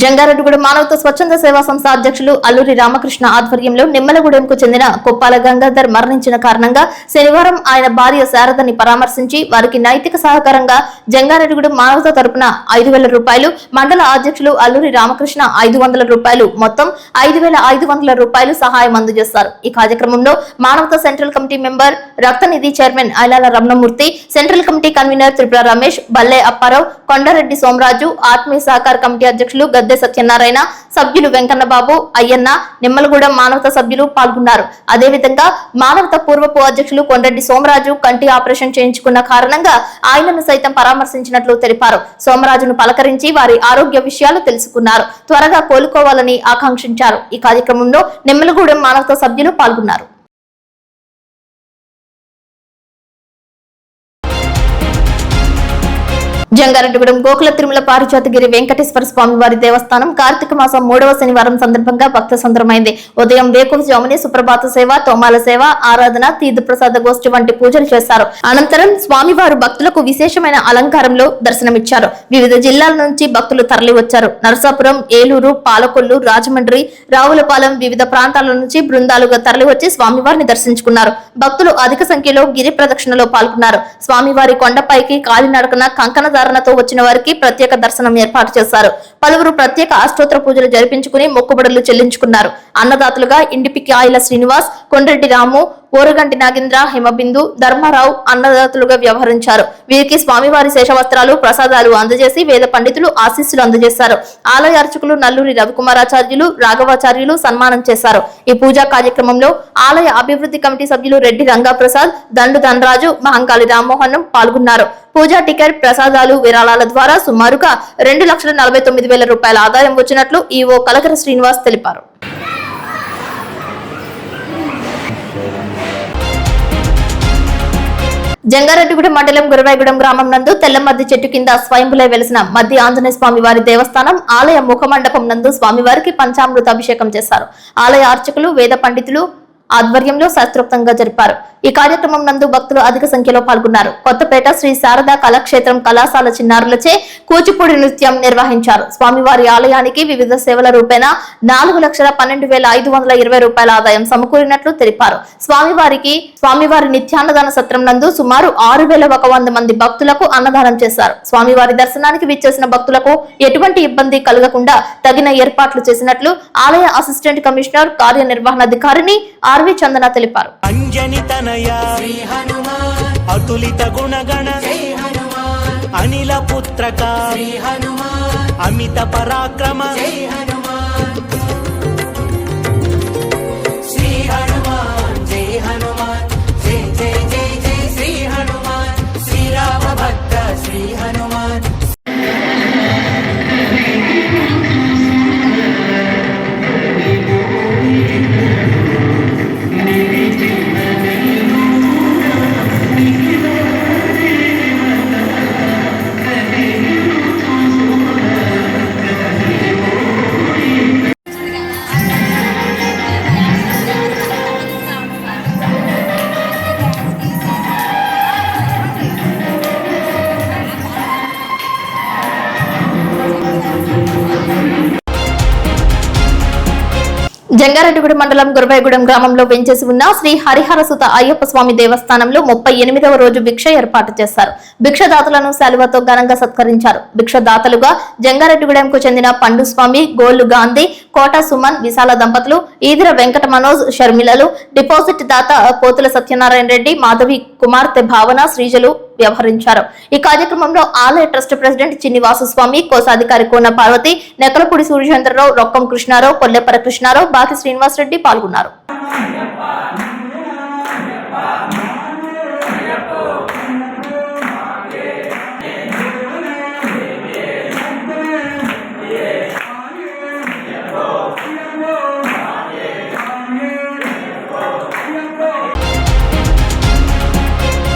జంగారెడ్డిగూడెం మానవత స్వచ్ఛంద సేవా సంస్థ అధ్యక్షులు అల్లూరి రామకృష్ణ ఆధ్వర్యంలో నిమ్మలగూడెంకు చెందిన కొప్పాల గంగాధర్ మరణించిన కారణంగా శనివారం ఆయన భార్య శారదని పరామర్శించి వారికి నైతిక సహకారంగా జంగారెడ్డిగూడెం మానవత తరపున 5,000 రూపాయలు, మండల అధ్యక్షులు అల్లూరి రామకృష్ణ 500 రూపాయలు, మొత్తం 5,500 రూపాయలు సహాయం అందజేస్తారు. ఈ కార్యక్రమంలో మానవత సెంట్రల్ కమిటీ మెంబర్ రక్తనిధి chairman Ailala Ramanamurthy, central committee convener Tripura Ramesh, Balle Apparao, Kondareddy Somaraju, ఆత్మీయ సహకార కమిటీ అధ్యక్షులు గద్దె సత్యనారాయణ, సభ్యులు వెంకన్నబాబు, అయ్యన్న, నిమ్మలగూడెం మానవత సభ్యులు పాల్గొన్నారు. అదేవిధంగా మానవత పూర్వపు అధ్యక్షులు కొండరెడ్డి సోమరాజు కంటి ఆపరేషన్ చేయించుకున్న కారణంగా ఆయనను సైతం పరామర్శించినట్లు తెలిపారు. సోమరాజును పలకరించి వారి ఆరోగ్య విషయాలు తెలుసుకున్నారు. త్వరగా కోలుకోవాలని ఆకాంక్షించారు. ఈ కార్యక్రమంలో నిమ్మలగూడెం మానవత సభ్యులు పాల్గొన్నారు. జంగారెడ్డిగూడెం గోకుల తిరుమల పారిజాతగిరి వెంకటేశ్వర స్వామి వారి దేవస్థానం కార్తీక మాసం 3వ శనివారం సందర్భంగా భక్త సంద్రమైంది. ఉదయం వేకువజామునే సుప్రభాత సేవ, తోమాల సేవ, ఆరాధన, తీర్థప్రసాద గోష్ఠి వంటి పూజలు చేశారు. అనంతరం స్వామివారు భక్తులకు విశేషమైన అలంకారంలో దర్శనమిచ్చారు. వివిధ జిల్లాల నుంచి భక్తులు తరలి వచ్చారు. నరసాపురం, ఏలూరు, పాలకొల్లు, రాజమండ్రి, రావులపాలెం వివిధ ప్రాంతాల నుంచి బృందాలుగా తరలివచ్చి స్వామివారిని దర్శించుకున్నారు. భక్తులు అధిక సంఖ్యలో గిరి ప్రదక్షిణలో పాల్గొన్నారు. స్వామివారి కొండపైకి కాలినడకన కంకణ ధారణతో వచ్చిన వారికి ప్రత్యేక దర్శనం ఏర్పాటు చేశారు. పలువురు ప్రత్యేక అష్టోత్తర పూజలు జరిపించుకుని మొక్కుబడులు చెల్లించుకున్నారు. అన్నదాతలుగా ఇండిపికాయల శ్రీనివాస్, కొండ్రెడ్డి రాము, ఓరగంటి నాగేంద్ర, హిమబిందు, ధర్మారావు అన్నదాతలుగా వ్యవహరించారు. వీరికి స్వామివారి శేషవస్త్రాలు, ప్రసాదాలు అందజేసి వేద పండితులు ఆశీస్సులు అందజేశారు. ఆలయ అర్చకులు నల్లూరి రవికుమారాచార్యులు, రాఘవాచార్యులు సన్మానం చేశారు. ఈ పూజా కార్యక్రమంలో ఆలయ అభివృద్ధి కమిటీ సభ్యులు రెడ్డి రంగాప్రసాద్, దండు ధనరాజు, మహంకాళి రామ్మోహన్ పాల్గొన్నారు. పూజా టికెట్, ప్రసాదాలు, విరాళాల ద్వారా సుమారుగా 2,49,000 రూపాయల ఆదాయం వచ్చినట్లు ఈవో కలకర శ్రీనివాస్ తెలిపారు. జంగారెడ్డిగూడెం మండలం గురవాయిగూడెం గ్రామం నందు తెల్లమద్ది చెట్టు కింద స్వయంభులై వెలిసిన మద్ది ఆంజనేయ స్వామి వారి దేవస్థానం ఆలయ ముఖమండపం నందు స్వామివారికి పంచామృత అభిషేకం చేశారు. ఆలయ అర్చకులు, వేద పండితులు ఆధ్వర్యంలో శాస్త్రోక్తంగా జరిపారు. ఈ కార్యక్రమం నందు భక్తులు అధిక సంఖ్యలో పాల్గొన్నారు. కొత్తపేట శ్రీ శారదా కళాక్షేత్రం కళాశాల చిన్నారులచే కూచిపూడి నృత్యం నిర్వహించారు. స్వామివారి ఆలయానికి వివిధ సేవల రూపేణా 4,12,520 రూపాయల ఆదాయం సమకూరినట్లు తెలిపారు. స్వామివారి నిత్యాన్నదాన సత్రం నందు సుమారు 6,100 మంది భక్తులకు అన్నదానం చేశారు. స్వామివారి దర్శనానికి విచ్చేసిన భక్తులకు ఎటువంటి ఇబ్బంది కలగకుండా తగిన ఏర్పాట్లు చేసినట్లు ఆలయ అసిస్టెంట్ కమిషనర్ కార్యనిర్వహణాధికారిని ఆర్వి చందన తెలిపారు. అతులిత గుణగణ అనిల పుత్రక అమిత పరాక్రమ శ్రీ హనుమాన్ జై హనుమాన్ జై జై జై జై శ్రీ హనుమాన్ శ్రీరామ భక్త శ్రీ హనుమాన్. జంగారెడ్డిగూడెం మండలం గురవాయిగూడెం గ్రామంలో వెంచేసి ఉన్న శ్రీ హరిహరసుత అయ్యప్ప స్వామి దేవస్థానంలో 38వ రోజు భిక్ష ఏర్పాటు చేశారు. భిక్షదాతలను శాలువతో ఘనంగా సత్కరించారు. భిక్షదాతలుగా జంగారెడ్డిగూడెంకు చెందిన పండు స్వామి, గోళ్లు గాంధీ, కోట సుమన్, విశాల దంపతులు, ఈదిర వెంకట మనోజ్, షర్మిలలు, డిపాజిట్ దాత పోతుల సత్యనారాయణ రెడ్డి, మాధవి కుమార్తె భావన, శ్రీజలు వ్యవహరించారు. ఈ కార్యక్రమంలో ఆలయ ట్రస్ట్ ప్రెసిడెంట్ చిన్ని వాసుస్వామి, కోశాధికారి కోన పార్వతి, నెకలపూడి సూర్యచంద్రరావు, రొక్కం కృష్ణారావు, కొల్లెపర కృష్ణారావు, బాకి శ్రీనివాస్ రెడ్డి పాల్గొన్నారు.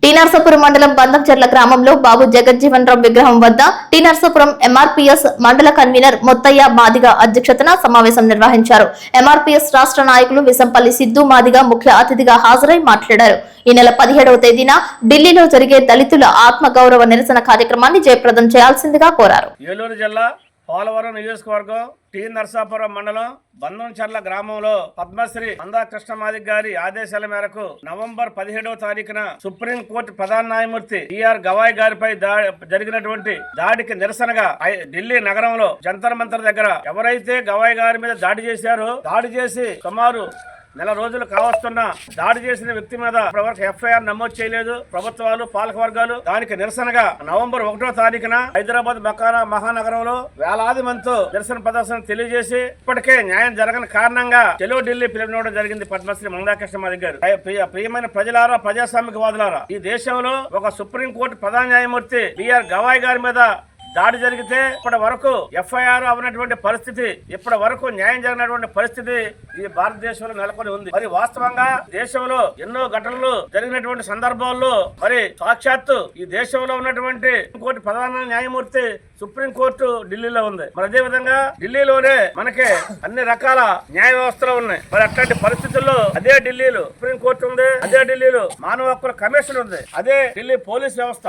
టీనర్సాపురం మండలం బందంచెర్ల గ్రామంలో బాబు జగజ్జీవన్ రామ్ విగ్రహం వద్ద టీనర్సాపురం ఎంఆర్పీఎస్ మండల కన్వీనర్ మొత్తయ్య మాదిగ అధ్యక్షతన సమావేశం నిర్వహించారు. ఎంఆర్పీఎస్ రాష్ట్ర నాయకులు విసంపల్లి సిద్దు మాదిగ ముఖ్య అతిథిగా హాజరై మాట్లాడారు. ఈ నెల 17వ తేదీన ఢిల్లీలో జరిగే దళితుల ఆత్మగౌరవ నిరసన కార్యక్రమాన్ని జయప్రదం చేయాల్సిందిగా కోరారు. ఏలూరు జిల్లా పోలవరం నియోజకవర్గం టి నరసాపురం మండలం బంధంచర్ల గ్రామంలో పద్మశ్రీ మందాకృష్ణ మాదిగ గారి ఆదేశాల మేరకు నవంబర్ 17వ తారీఖున సుప్రీంకోర్టు ప్రధాన న్యాయమూర్తి బిఆర్ గవాయ్ గారిపై జరిగినటువంటి దాడికి నిరసనగా ఢిల్లీ నగరంలో జంతర్ మంతర్ దగ్గర ఎవరైతే గవాయ్ గారి మీద దాడి చేశారో, దాడి చేసి సుమారు నెల రోజులు కావస్తున్న దాడి చేసిన వ్యక్తి మీద ఇప్పటివరకు ఎఫ్ఐఆర్ నమోదు చేయలేదు ప్రభుత్వాలు, పాలకవర్గాలు. దానికి నిరసనగా నవంబర్ 1వ తారీఖున హైదరాబాద్ మహానగరంలో వేలాది మందితో నిరసన ప్రదర్శన తెలియజేసి ఇప్పటికే న్యాయం జరగని కారణంగా చెలో ఢిల్లీ పిలుపునివ్వడం జరిగింది పద్మశ్రీ మందాకృష్ణ మాదిగ గారు. ప్రియమైన ప్రజలారా, ప్రజాస్వామికవాదులారా, ఈ దేశంలో ఒక సుప్రీంకోర్టు ప్రధాన న్యాయమూర్తి బిఆర్ గవాయ్ గారి మీద దాడి జరిగితే ఇప్పటి వరకు ఎఫ్ఐఆర్ అవనటువంటి పరిస్థితి, ఇప్పటి వరకు న్యాయం జరిగినటువంటి పరిస్థితి ఈ భారతదేశంలో నెలకొని ఉంది. మరి వాస్తవంగా దేశంలో ఎన్నో ఘటనలు జరిగినటువంటి సందర్భాల్లో మరి సాక్షాత్తు ఈ దేశంలో ఉన్నటువంటి కోర్టు ప్రధాన న్యాయమూర్తి సుప్రీంకోర్టు ఢిల్లీలో ఉంది. మరి అదే విధంగా ఢిల్లీలోనే మనకి అన్ని రకాల న్యాయ వ్యవస్థలు ఉన్నాయి. మరి అట్లాంటి పరిస్థితుల్లో అదే ఢిల్లీలో సుప్రీంకోర్టు ఉంది, అదే ఢిల్లీలో మానవ హక్కుల కమిషన్ ఉంది, అదే ఢిల్లీ పోలీస్ వ్యవస్థ,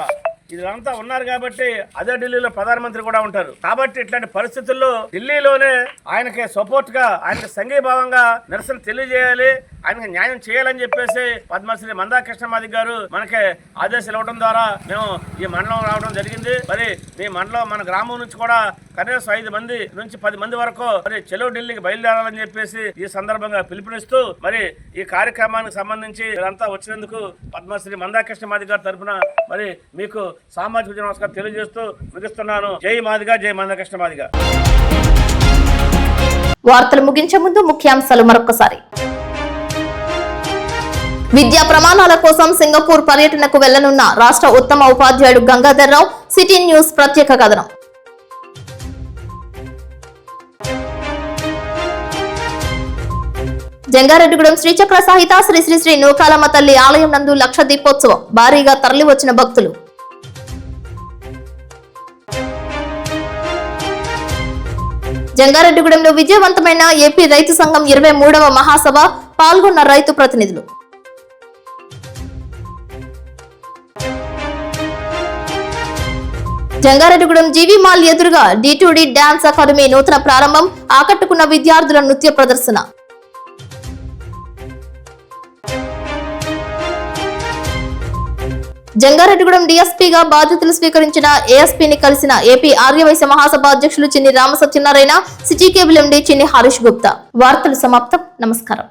ఇదంతా ఉన్నారు కాబట్టి అదే ఢిల్లీలో ప్రధానమంత్రి కూడా ఉంటారు. కాబట్టి ఇట్లాంటి పరిస్థితుల్లో ఢిల్లీలోనే ఆయనకి సపోర్ట్ గా, ఆయనకి సంఘీభావంగా నిరసన తెలియజేయాలి, ఆయనకి న్యాయం చేయాలని చెప్పేసి పద్మశ్రీ మందాకృష్ణ మాదిగ గారు మనకి ఆదేశాలు ఇవ్వడం ద్వారా మేము ఈ మండలం రావడం జరిగింది. మరి మీ మండలం, మన గ్రామం నుంచి కూడా కనీసం 5 మంది నుంచి 10 మంది వరకు మరి చెలో ఢిల్లీకి బయలుదేరాలని చెప్పేసి ఈ సందర్భంగా పిలుపునిస్తూ మరి ఈ కార్యక్రమానికి సంబంధించి మీరంతా వచ్చినందుకు పద్మశ్రీ మందాకృష్ణ మాదిగ గారి తరఫున మరి మీకు సామాజిక నమస్కారం తెలియజేస్తూ ముగిస్తున్నాను. జై మాదిగ, జై మందాకృష్ణ మాదిగ. వార్తలు ముగించే ముందు ముఖ్యాంశాలు మరొకసారి. విద్యా ప్రమాణాల కోసం సింగపూర్ పర్యటనకు వెళ్లనున్న రాష్ట్ర ఉత్తమ ఉపాధ్యాయుడు గంగాధర్ రావు. సిటీ న్యూస్ ప్రత్యేక కథనం. జంగారెడ్డిగూడెం శ్రీచక్ర సహిత శ్రీ శ్రీ శ్రీ నూకాలమ్మ తల్లి ఆలయం నందు లక్ష దీపోత్సవం, భారీగా తరలి వచ్చిన భక్తులు. జంగారెడ్డిగూడెంలో విజయవంతమైన ఏపీ రైతు సంఘం 23వ మహాసభ, పాల్గొన్న రైతు ప్రతినిధులు. జంగారెడ్డిగూడెం జీవీ మాల్ ఎదురుగా D2D డాన్స్ అకాడమీ నూతన ప్రారంభం, ఆకట్టుకున్న విద్యార్థుల నృత్య ప్రదర్శన. జంగారెడ్డిగూడెం డీఎస్పీగా బాధ్యతలు స్వీకరించిన ఏఎస్పీని కలిసిన ఏపీ ఆర్యవైశ్య మహాసభ అధ్యక్షులు చిన్ని రామసత్యనారాయణ, సిటీ కేబుల్ ఎండీ చిన్ని హరీష్ గుప్తా. వార్తలు సమాప్తం. నమస్కారం.